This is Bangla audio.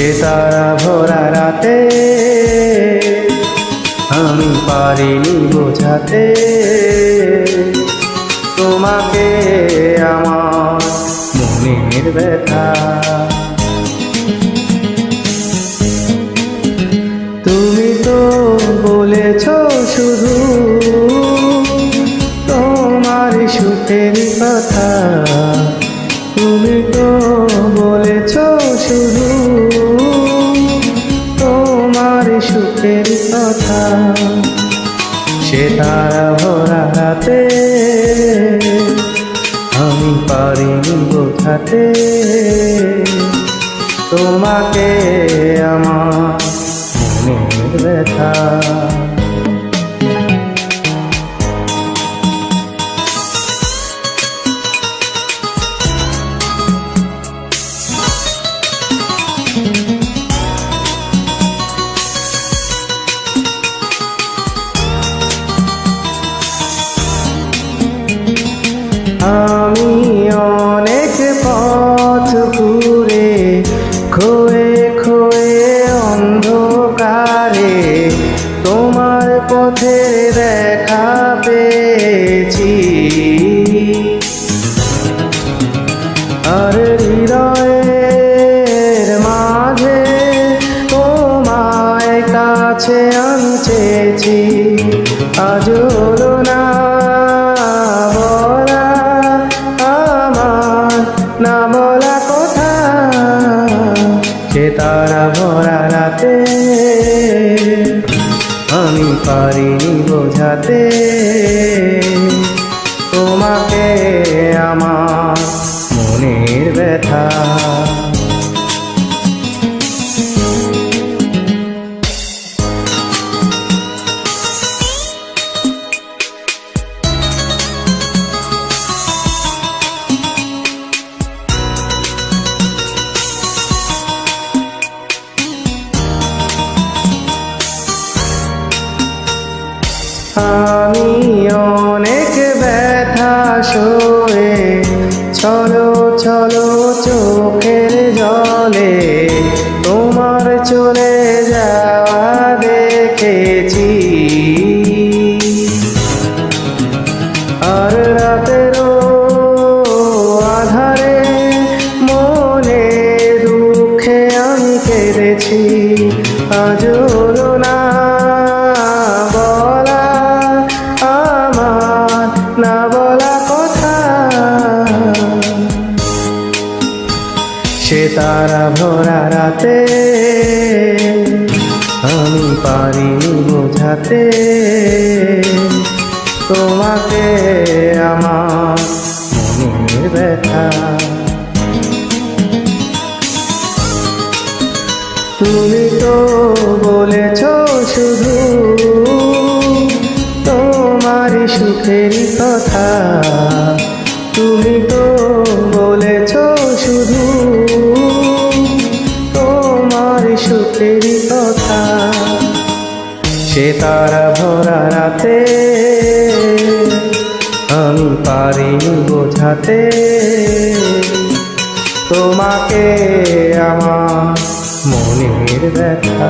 সে তারা ভরা রাতে আমি পারিনি বোঝাতে তোমাকে আমার মনের ব্যথা। তুমি তো বলেছ শুধু তোমার সুখের কথা, তুমি তো বলেছ শুধু তোমার সুখের কথা। সে তারা ভরা রাতে আমি পারিনি বোঝাতে তোমাকে আমার মনের ব্যথা। আমি অনেক পথ ঘুরে খোয়ে খোয়ে অন্ধকারে তোমার পথের দেখা পেয়েছি, আর হৃদয়ের মাঝে তোমায় কাছে আমি চেয়েছি। আজ হলো না বলা আমার না বলা কথা, সে তারা ভরা রাতে আমি পারিনি বোঝাতে তোমাকে আমার মনের ব্যথা। আমি অনেক ব্যথা সয়ে ছলো ছলো চোখের জলে তোমার চলে যাওয়া দেখেছি, আর রাতেরও আধারে মনে দুঃখে আমি কেঁদেছি। আজ হলো না বলা আমার না বলা কথা, সে তারা ভরা রাতে আমি পারিনি বোঝাতে তোমাকে আমার মনের ব্যথা। তুমি তো বলেছ শুধু তোমার সুখের কথা, তুমি তো বলেছ শুধু তোমার সুখের কথা। সে তারা ভরা রাতে আমি পারিনি বোঝাতে তোমাকে আমার মনের ব্যথা।